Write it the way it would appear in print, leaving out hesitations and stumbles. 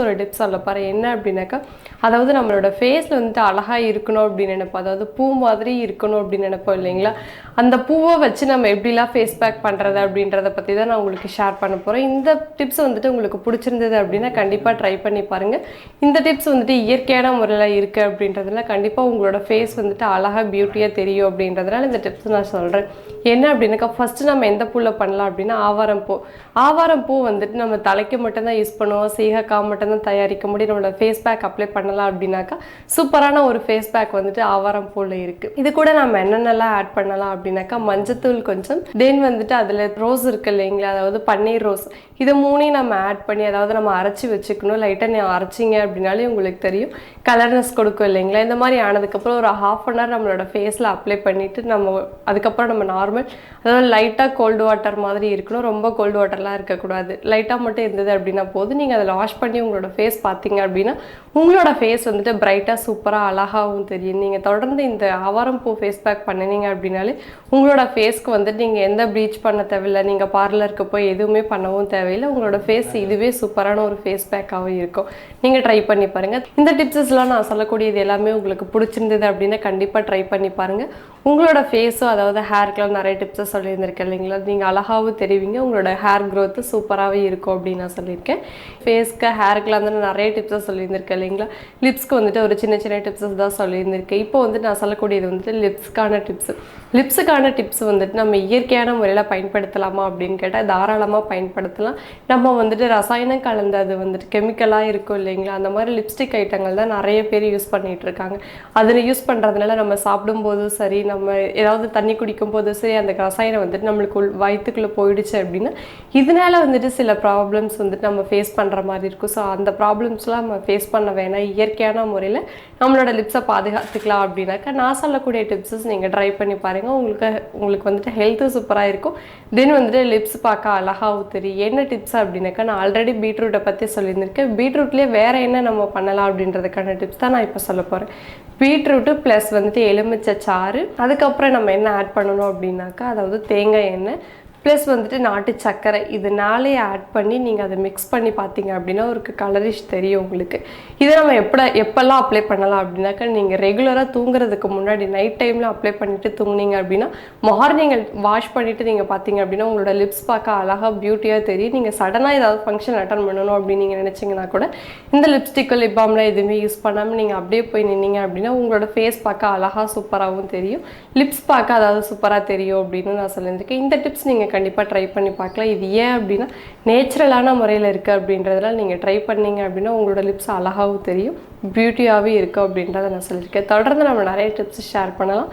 ஒரு டிப்ஸ் சொல்ல போகிறேன். என்ன அப்படின்னாக்கா, அதாவது நம்மளோட ஃபேஸில் வந்துட்டு அழகாக இருக்கணும் அப்படின்னு நினைப்போம். அதாவது பூ மாதிரி இருக்கணும் அப்படின்னு நினைப்போம் இல்லைங்களா? அந்த பூவை வச்சு நம்ம எப்படிலாம் ஃபேஸ் பேக் பண்ணுறது அப்படின்றத பற்றி தான் நான் உங்களுக்கு ஷேர் பண்ண போகிறேன். இந்த டிப்ஸ் வந்துட்டு உங்களுக்கு பிடிச்சிருந்தது அப்படின்னா கண்டிப்பாக ட்ரை பண்ணி பாருங்கள். இந்த டிப்ஸ் வந்துட்டு இயற்கையான முறையில் இருக்குது அப்படின்றதுல கண்டிப்பாக உங்களோட ஃபேஸ் வந்துட்டு அழகாக பியூட்டியாக தெரியும் அப்படின்றதுனால இந்த டிப்ஸ் நான் சொல்கிறேன். என்ன அப்படின்னாக்கா, ஃபஸ்ட்டு நம்ம எந்த பூவில் பண்ணலாம் அப்படின்னா ஆவாரம் பூ. ஆவாரம் பூ வந்துட்டு நம்ம தலைக்கு மட்டும்தான் யூஸ் பண்ணுவோம், சீகக்காய் மட்டும்தான் தயாரிக்க முடியும். நம்மளோட ஃபேஸ் பேக் அப்ளை பண்ணலாம் அப்படின்னாக்கா சூப்பரான ஒரு ஃபேஸ் பேக் வந்துட்டு ஆவாரம் பூவில் இருக்குது. இது கூட நம்ம என்னென்னலாம் ஆட் பண்ணலாம் அப்படின்னாக்கா, மஞ்சத்தூள் கொஞ்சம், தென் வந்துட்டு அதில் ரோஸ் இருக்குது இல்லைங்களா, அதாவது பன்னீர் ரோஸ், இதை மூணையும் நம்ம ஆட் பண்ணி அதாவது நம்ம அரைச்சி வச்சுக்கணும். லைட்டாக நீ அரைச்சிங்க அப்படின்னாலே உங்களுக்கு தெரியும் கலர்னஸ் கொடுக்கும் இல்லைங்களா. இந்த மாதிரி ஆனதுக்கப்புறம் ஒரு ½ hour நம்மளோட ஃபேஸில் அப்ளை பண்ணிவிட்டு அதுக்கப்புறம் நம்ம நார்மல், அதாவது லைட்டாக கோல்டு வாட்டர் மாதிரி இருக்கணும், ரொம்ப கோல்டு வாட்டர்லாம் இருக்கக்கூடாது, லைட்டாக மட்டும் இருந்தது அப்படின்னா போதும். நீங்கள் அதில் வாஷ் பண்ணி உங்களோட ஃபேஸ் பார்த்தீங்க அப்படின்னா உங்களோட ஃபேஸ் வந்துட்டு பிரைட்டாக சூப்பராக அழகாகவும் தெரியும். நீங்கள் தொடர்ந்து இந்த ஆவாரம் பூ ஃபேஸ் பேக் பண்ணினீங்க அப்படின்னாலே உங்களோட ஃபேஸ்க்கு வந்துட்டு நீங்கள் எந்த ப்ளீச் பண்ண தேவையில்லை, நீங்கள் பார்லருக்கு போய் எதுவுமே பண்ணவும் தேவையில்லை. உங்களோட ஃபேஸ் இதுவே சூப்பரான ஒரு ஃபேஸ் பேக்காகவும் இருக்கும். நீங்கள் ட்ரை பண்ணி பாருங்கள். இந்த டிப்ஸஸ்லாம் நான் சொல்லக்கூடியது எல்லாமே உங்களுக்கு பிடிச்சிருந்தது அப்படின்னா கண்டிப்பாக ட்ரை பண்ணி பாருங்கள். உங்களோட ஃபேஸும் அதாவது ஹேருக்கெலாம் நிறைய டிப்ஸை சொல்லியிருந்திருக்கேன் இல்லைங்களா, நீங்கள் அழகாகவும் தெரிவிங்க, உங்களோட ஹேர் க்ரோத்து சூப்பராகவே இருக்கும் அப்படின்னு நான் சொல்லியிருக்கேன். ஃபேஸ்க்கு ஹேருக்கெலாம் வந்து நிறைய டிப்ஸை சொல்லியிருந்திருக்கேன் இல்லைங்களா. லிப்ஸ்க்கு வந்துட்டு ஒரு சின்ன சின்ன டிப்ஸஸ் தான் சொல்லியிருந்திருக்கேன். இப்போ வந்துட்டு நான் சொல்லக்கூடியது வந்துட்டு லிப்ஸ்க்கான டிப்ஸு. லிப்ஸுக்கான டிப்ஸ் வந்துட்டு நம்ம இயற்கையான முறையில் பயன்படுத்தலாமா அப்படின்னு கேட்டால் தாராளமாக பயன்படுத்தலாம். நம்ம வந்துட்டு ரசாயனம் கலந்த அது வந்துட்டு கெமிக்கலாக இருக்கும் இல்லைங்களா, அந்த மாதிரி லிப்ஸ்டிக் ஐட்டங்கள் தான் நிறைய பேர் யூஸ் பண்ணிகிட்டு இருக்காங்க. அதில் யூஸ் பண்ணுறதுனால நம்ம சாப்பிடும்போதும் சரி, நம்ம ஏதாவது தண்ணி குடிக்கும் போதும் சரி, அந்த ரசாயனம் வந்துட்டு நம்மளுக்கு வயிற்றுக்குள்ளே போயிடுச்சு அப்படின்னா இதனால வந்துட்டு சில ப்ராப்ளம்ஸ் வந்துட்டு நம்ம ஃபேஸ் பண்ணுற மாதிரி இருக்கும். ஸோ அந்த ப்ராப்ளம்ஸ்லாம் நம்ம ஃபேஸ் பண்ண வேணாம், இயற்கையான முறையில் நம்மளோட லிப்ஸை பாதுகாத்துக்கலாம் அப்படின்னாக்கா நான் சொல்லக்கூடிய டிப்ஸஸ் நீங்கள் ட்ரை பண்ணி பாருங்கள். உங்களுக்கு வந்துட்டு ஹெல்த்து சூப்பராக இருக்கும். தென் வந்துட்டு லிப்ஸ் பார்க்க அழகாகவும் தெரியும். என்ன டிப்ஸ் அப்படின்னாக்கா, நான் ஆல்ரெடி பீட்ரூட்டை பற்றி சொல்லியிருந்திருக்கேன். பீட்ரூட்லேயே வேறு என்ன நம்ம பண்ணலாம் அப்படின்றதுக்கான டிப்ஸ் தான் நான் இப்போ சொல்ல போகிறேன். பீட்ரூட்டு ப்ளஸ் வந்துட்டு எலுமிச்சை சாறு, அதுக்கப்புறம் நம்ம என்ன ஆட் பண்ணணும் அப்படின்னாக்கா, அதாவது தேங்காய் எண்ணெய் ப்ளஸ் வந்துட்டு நாட்டு சர்க்கரை, இது நாளே ஆட் பண்ணி நீங்கள் அதை மிக்ஸ் பண்ணி பார்த்தீங்க அப்படின்னா ஒரு கலரிஷ் தெரியும் உங்களுக்கு. இதை நம்ம எப்போல்லாம் அப்ளை பண்ணலாம் அப்படின்னாக்கா, நீங்கள் ரெகுலராக தூங்குறதுக்கு முன்னாடி நைட் டைமில் அப்ளை பண்ணிவிட்டு தூங்குனீங்க அப்படின்னா மார்னிங் வாஷ் பண்ணிவிட்டு நீங்கள் பார்த்தீங்க அப்படின்னா உங்களோட லிப்ஸ் பார்க்க அழகாக பியூட்டியாக தெரியும். நீங்கள் சடனாக ஏதாவது ஃபங்க்ஷன் அட்டன் பண்ணணும் அப்படின்னு நீங்கள் நினச்சிங்கன்னா கூட இந்த லிப்ஸ்டிக்கு லிப் பாம்லாம் எதுவுமே யூஸ் பண்ணாமல் நீங்கள் அப்படியே போய் நின்னீங்க அப்படின்னா உங்களோட ஃபேஸ் பார்க்க அழகாக சூப்பராகவும் தெரியும், லிப்ஸ் பார்க்க அதாவது சூப்பராக தெரியும் அப்படின்னு நான் சொல்லியிருக்கேன். இந்த டிப்ஸ் நீங்கள் கண்டிப்பாக ட்ரை பண்ணி பார்க்கலாம். இது ஏன் அப்படின்னா நேச்சுரலான முறையில் இருக்குது அப்படின்றதுனால நீங்கள் ட்ரை பண்ணீங்க அப்படின்னா உங்களோட லிப்ஸ் அழகாகவும் தெரியும், பியூட்டியாகவே இருக்குது அப்படின்றத நான் சொல்லியிருக்கேன். தொடர்ந்து நம்ம நிறைய டிப்ஸ் ஷேர் பண்ணலாம்.